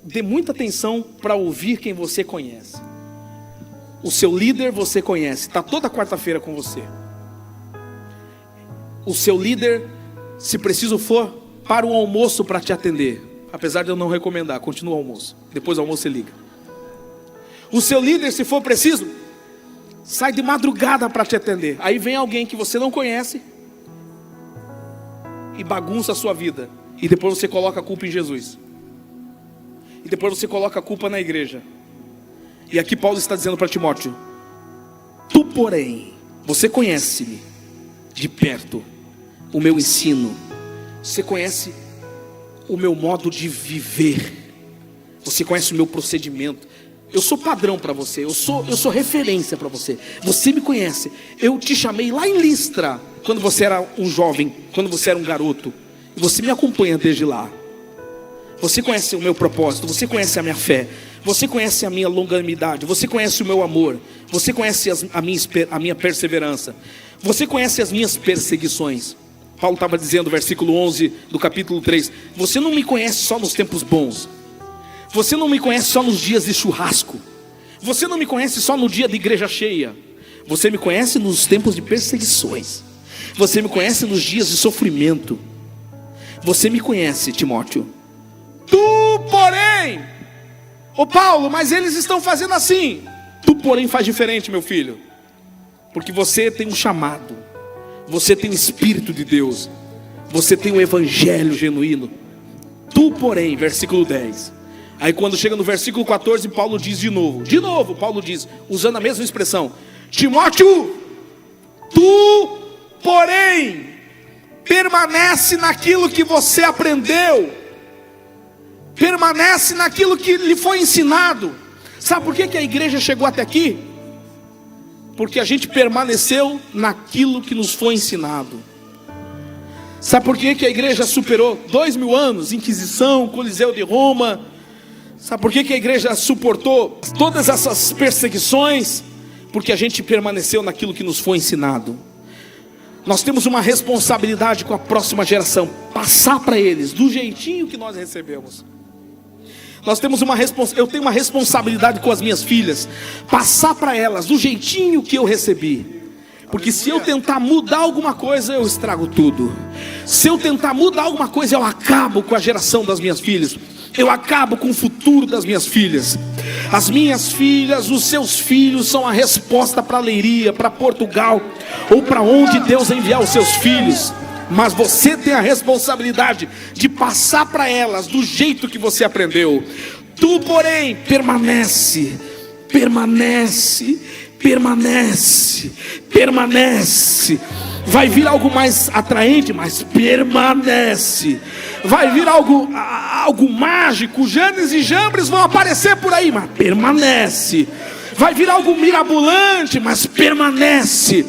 Dê muita atenção para ouvir quem você conhece. O seu líder você conhece, está toda quarta-feira com você. O seu líder, se preciso for, para o almoço para te atender. Apesar de eu não recomendar, continua o almoço. Depois do almoço você liga. O seu líder, se for preciso, sai de madrugada para te atender. Aí vem alguém que você não conhece e bagunça a sua vida. E depois você coloca a culpa em Jesus. E depois você coloca a culpa na igreja. E aqui Paulo está dizendo para Timóteo: tu, porém, você conhece-me de perto, o meu ensino, você conhece o meu modo de viver, você conhece o meu procedimento. Eu sou padrão para você, eu sou referência para você. Você me conhece. Eu te chamei lá em Listra, quando você era um jovem, quando você era um garoto, e você me acompanha desde lá. Você conhece o meu propósito, você conhece a minha fé, você conhece a minha longanimidade, você conhece o meu amor, você conhece a minha perseverança, você conhece as minhas perseguições. Paulo estava dizendo, versículo 11 do capítulo 3, você não me conhece só nos tempos bons, você não me conhece só nos dias de churrasco, você não me conhece só no dia de igreja cheia, você me conhece nos tempos de perseguições, você me conhece nos dias de sofrimento, você me conhece, Timóteo. Tu, porém, Paulo, mas eles estão fazendo assim. Tu, porém, faz diferente, meu filho, porque você tem um chamado, você tem o Espírito de Deus, você tem o Evangelho genuíno. Tu, porém, versículo 10. Aí quando chega no versículo 14, Paulo diz de novo, Paulo diz, usando a mesma expressão: Timóteo, tu, porém, permanece naquilo que você aprendeu, permanece naquilo que lhe foi ensinado. Sabe por que a igreja chegou até aqui? Porque a gente permaneceu naquilo que nos foi ensinado. Sabe por que a igreja superou 2000 anos, Inquisição, Coliseu de Roma? Sabe por que a igreja suportou todas essas perseguições? Porque a gente permaneceu naquilo que nos foi ensinado. Nós temos uma responsabilidade com a próxima geração, passar para eles do jeitinho que nós recebemos. Eu tenho uma responsabilidade com as minhas filhas, passar para elas do jeitinho que eu recebi. Porque se eu tentar mudar alguma coisa, eu estrago tudo. Se eu tentar mudar alguma coisa, eu acabo com a geração das minhas filhas, eu acabo com o futuro das minhas filhas. As minhas filhas, os seus filhos são a resposta para a Leiria, para Portugal, ou para onde Deus enviar os seus filhos. Mas você tem a responsabilidade de passar para elas do jeito que você aprendeu. Tu, porém, permanece. Vai vir algo mais atraente, mas permanece. Vai vir algo mágico. Janes e Jambres vão aparecer por aí, mas permanece. Vai vir algo mirabolante, mas permanece.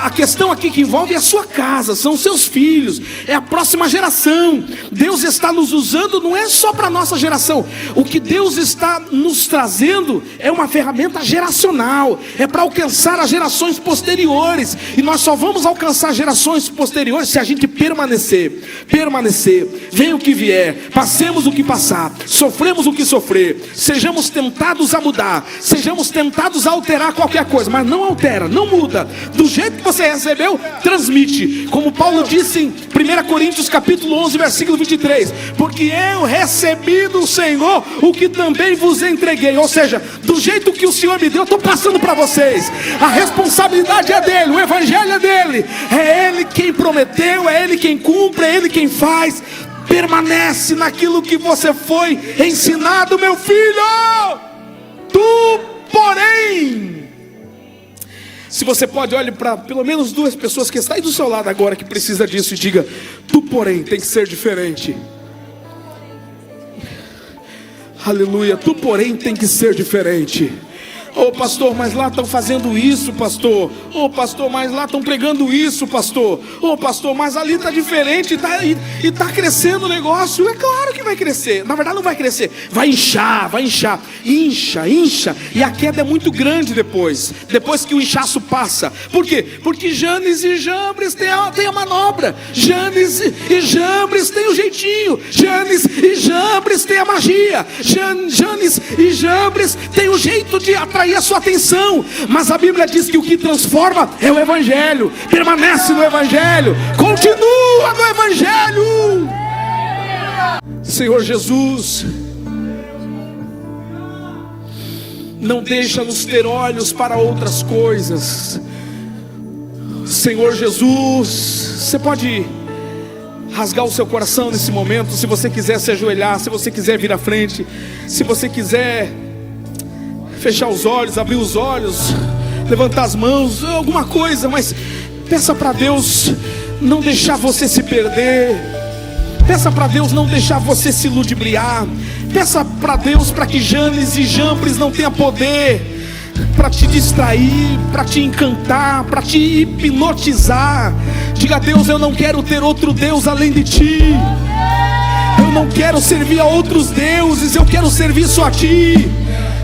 A questão aqui que envolve a sua casa, são os seus filhos, é a próxima geração. Deus está nos usando, não é só para a nossa geração. O que Deus está nos trazendo é uma ferramenta geracional, é para alcançar as gerações posteriores. E nós só vamos alcançar gerações posteriores se a gente permanecer. Venha o que vier, passemos o que passar, sofremos o que sofrer, sejamos tentados a mudar, sejamos tentados a alterar qualquer coisa, mas não altera, não muda. Do jeito que você recebeu, transmite. Como Paulo disse em 1 Coríntios capítulo 11, versículo 23. Porque eu recebi do Senhor o que também vos entreguei. Ou seja, do jeito que o Senhor me deu, eu estou passando para vocês. A responsabilidade é dele, o Evangelho é dele. É ele quem prometeu, é ele quem cumpre, é ele quem faz. Permanece naquilo que você foi ensinado, meu filho. Tu, porém, se você pode, olhe para pelo menos duas pessoas que estão aí do seu lado agora, que precisa disso, e diga: tu, porém, tem que ser diferente. Aleluia, tu, porém, tem que ser diferente. Oh, pastor, mas lá estão fazendo isso, pastor. Oh, pastor, mas lá estão pregando isso, pastor. Oh, pastor, mas ali está diferente e está crescendo o negócio. É claro que vai crescer. Na verdade não vai crescer, vai inchar. Incha. E a queda é muito grande depois que o inchaço passa. Por quê? Porque Janes e Jambres tem a manobra. Janes e Jambres tem o jeitinho. Janes e Jambres tem a magia. Janes e Jambres tem o jeito de atrair a sua atenção, mas a Bíblia diz que o que transforma é o Evangelho. Permanece no Evangelho, continua no Evangelho. Senhor Jesus, não deixa-nos ter olhos para outras coisas. Senhor Jesus, você pode rasgar o seu coração nesse momento, se você quiser se ajoelhar, se você quiser vir à frente, se você quiser fechar os olhos, abrir os olhos, levantar as mãos, alguma coisa, mas peça para Deus não deixar você se perder. Peça para Deus não deixar você se ludibriar. Peça para Deus para que Janes e Jambres não tenham poder para te distrair, para te encantar, para te hipnotizar. Diga a Deus: eu não quero ter outro Deus além de ti. Eu não quero servir a outros deuses, eu quero servir só a ti.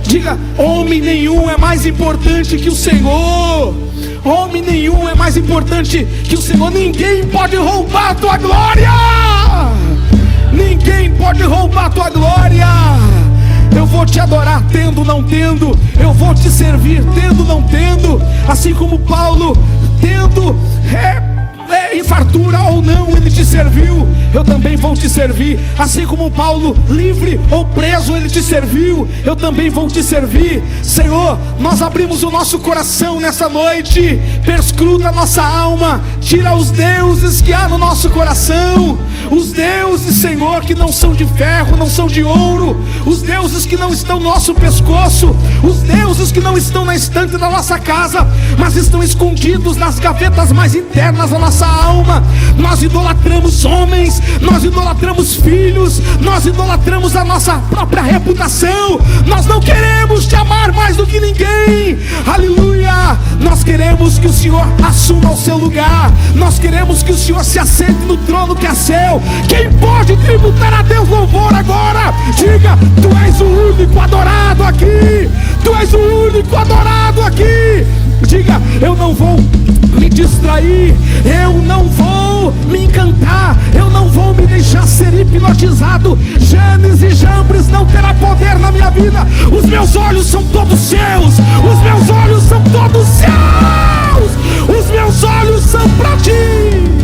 Diga: homem nenhum é mais importante que o Senhor. Homem nenhum é mais importante que o Senhor. Ninguém pode roubar a tua glória. Ninguém pode roubar a tua glória. Eu vou te adorar tendo, não tendo. Eu vou te servir tendo, não tendo. Assim como Paulo, tendo em fartura ou não, ele te serviu. Eu também vou te servir. Assim como Paulo, livre ou preso, ele te serviu. Eu também vou te servir. Senhor, nós abrimos o nosso coração nessa noite. Perscruta a nossa alma. Tira os deuses que há no nosso coração. Os deuses, Senhor, que não são de ferro, não são de ouro. Os deuses que não estão no nosso pescoço. Os deuses que não estão na estante da nossa casa, mas estão escondidos nas gavetas mais internas da nossa alma. Nós idolatramos homens, nós idolatramos filhos, nós idolatramos a nossa própria reputação. Nós não queremos te amar mais do que ninguém. Aleluia. Nós queremos que o Senhor assuma o seu lugar. Nós queremos que o Senhor se assente no trono que é seu. Quem pode tributar a Deus louvor agora? Diga: tu és o único adorado aqui. Tu és o único adorado aqui. Diga: eu não vou me distrair, eu não vou me encantar, eu não vou me deixar ser hipnotizado. Janes e Jambres não terá poder na minha vida. Os meus olhos são todos seus. Os meus olhos são todos seus. Os meus olhos são para ti.